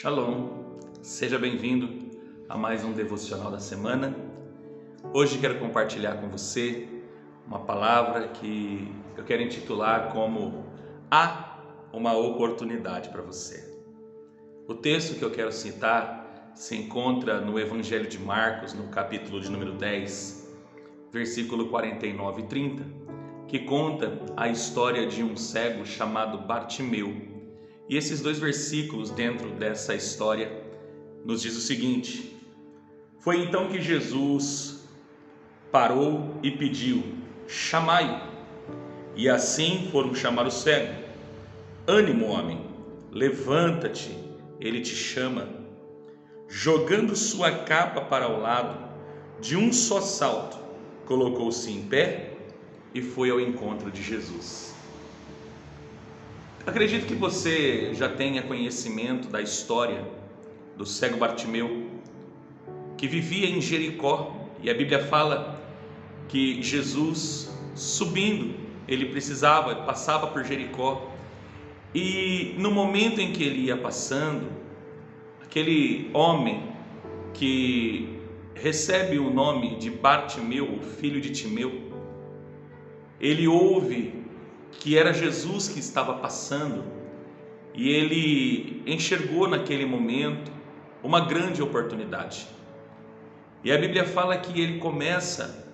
Shalom, seja bem-vindo a mais um devocional da semana. Hoje quero compartilhar com você uma palavra que eu quero intitular como Há uma oportunidade para você. O texto que eu quero citar se encontra no Evangelho de Marcos, no capítulo de número 10, versículo 49 e 30, que conta a história de um cego chamado Bartimeu. E esses dois versículos dentro dessa história nos diz o seguinte: foi então que Jesus parou e pediu: chamai. E assim foram chamar o cego. Ânimo, homem, levanta-te, ele te chama. Jogando sua capa para o lado, de um só salto, colocou-se em pé e foi ao encontro de Jesus. Acredito que você já tenha conhecimento da história do cego Bartimeu, que vivia em Jericó, e a Bíblia fala que Jesus, subindo, ele passava por Jericó, e no momento em que ele ia passando, aquele homem que recebe o nome de Bartimeu, o filho de Timeu, ele ouve que era Jesus que estava passando, e ele enxergou naquele momento uma grande oportunidade. E a Bíblia fala que ele começa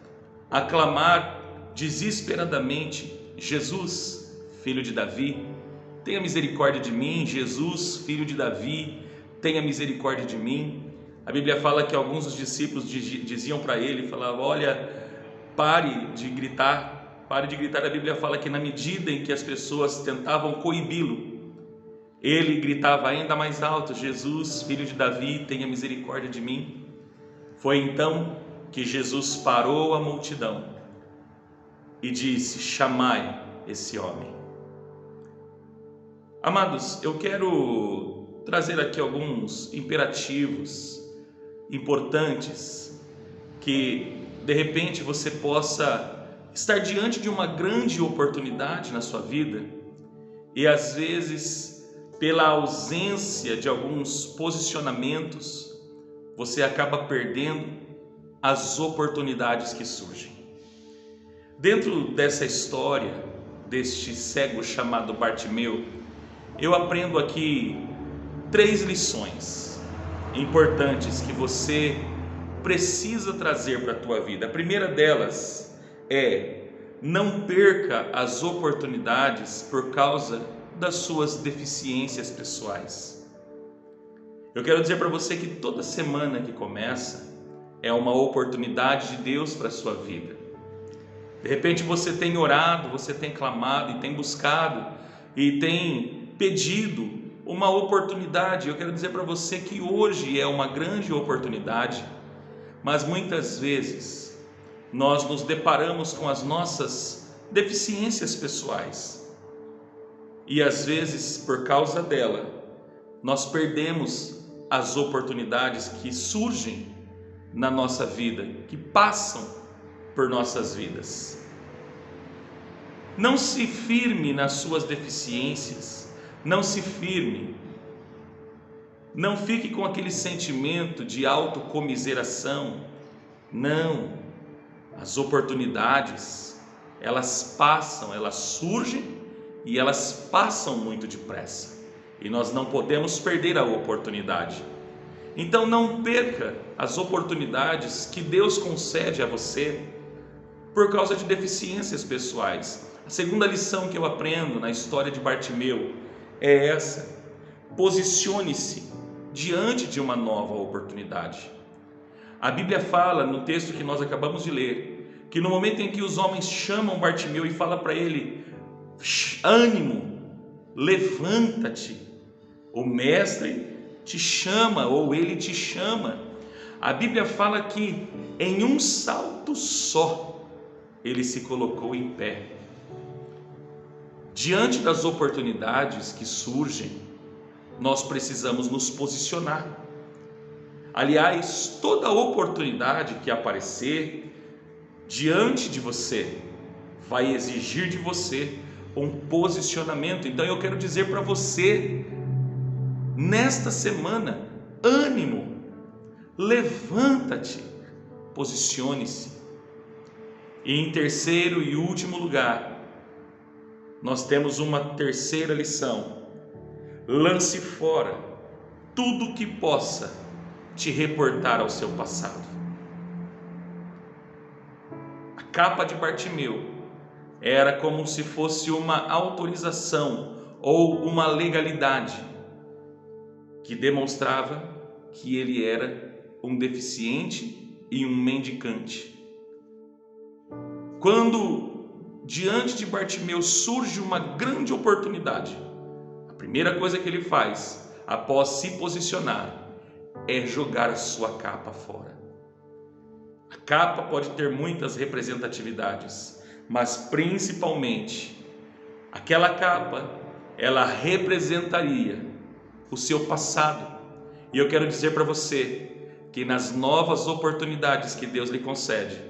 a clamar desesperadamente: Jesus, filho de Davi, tenha misericórdia de mim. Jesus, filho de Davi, tenha misericórdia de mim. A Bíblia fala que alguns dos discípulos diziam para ele, falavam: olha, pare de gritar. A Bíblia fala que na medida em que as pessoas tentavam coibi-lo, ele gritava ainda mais alto: Jesus, filho de Davi, tenha misericórdia de mim. Foi então que Jesus parou a multidão e disse: chamai esse homem. Amados, eu quero trazer aqui alguns imperativos importantes que de repente você possa estar diante de uma grande oportunidade na sua vida e às vezes, pela ausência de alguns posicionamentos, você acaba perdendo as oportunidades que surgem. Dentro dessa história deste cego chamado Bartimeu, eu aprendo aqui 3 lições importantes que você precisa trazer para a tua vida. A primeira delas é: não perca as oportunidades por causa das suas deficiências pessoais. Eu quero dizer para você que toda semana que começa é uma oportunidade de Deus para a sua vida. De repente você tem orado, você tem clamado e tem buscado e tem pedido uma oportunidade. Eu quero dizer para você que hoje é uma grande oportunidade, mas muitas vezes nós nos deparamos com as nossas deficiências pessoais e às vezes, por causa dela, nós perdemos as oportunidades que surgem na nossa vida, que passam por nossas vidas. Não se firme nas suas deficiências, não se firme, não fique com aquele sentimento de autocomiseração. Não. As oportunidades, elas passam, elas surgem e elas passam muito depressa. E nós não podemos perder a oportunidade. Então não perca as oportunidades que Deus concede a você por causa de deficiências pessoais. A segunda lição que eu aprendo na história de Bartimeu é essa: posicione-se diante de uma nova oportunidade. A Bíblia fala no texto que nós acabamos de ler, que no momento em que os homens chamam Bartimeu e falam para ele: ânimo, levanta-te, o mestre te chama, ou ele te chama. A Bíblia fala que em um salto só ele se colocou em pé. Diante das oportunidades que surgem, nós precisamos nos posicionar. Aliás, toda oportunidade que aparecer diante de você vai exigir de você um posicionamento. Então eu quero dizer para você nesta semana, ânimo, levanta-te, posicione-se. E em terceiro e último lugar, nós temos uma terceira lição: lance fora tudo que possa te reportar ao seu passado. A capa de Bartimeu era como se fosse uma autorização ou uma legalidade que demonstrava que ele era um deficiente e um mendicante. Quando diante de Bartimeu surge uma grande oportunidade, a primeira coisa que ele faz, após se posicionar, é jogar a sua capa fora. A capa pode ter muitas representatividades, mas principalmente, aquela capa, ela representaria o seu passado. E eu quero dizer para você que nas novas oportunidades que Deus lhe concede,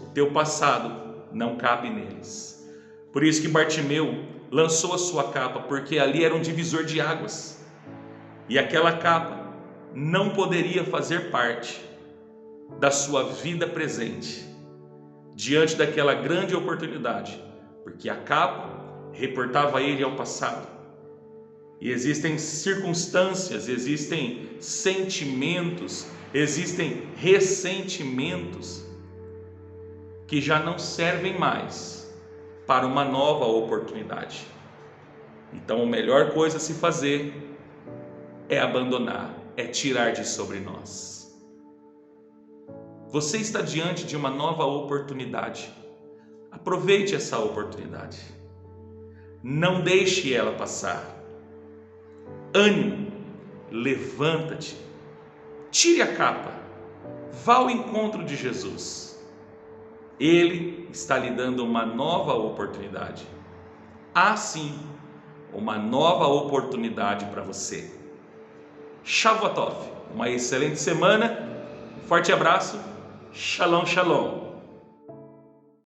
o teu passado não cabe neles. Por isso que Bartimeu lançou a sua capa, porque ali era um divisor de águas. E aquela capa não poderia fazer parte da sua vida presente, diante daquela grande oportunidade, porque a capa reportava ele ao passado. E existem circunstâncias, existem sentimentos, existem ressentimentos que já não servem mais para uma nova oportunidade. Então, a melhor coisa a se fazer é abandonar, é tirar de sobre nós. Você está diante de uma nova oportunidade. Aproveite essa oportunidade. Não deixe ela passar. Ânimo, levanta-te, tire a capa, vá ao encontro de Jesus. Ele está lhe dando uma nova oportunidade. Há sim uma nova oportunidade para você. Shavuot Tov, uma excelente semana, forte abraço, Shalom, Shalom.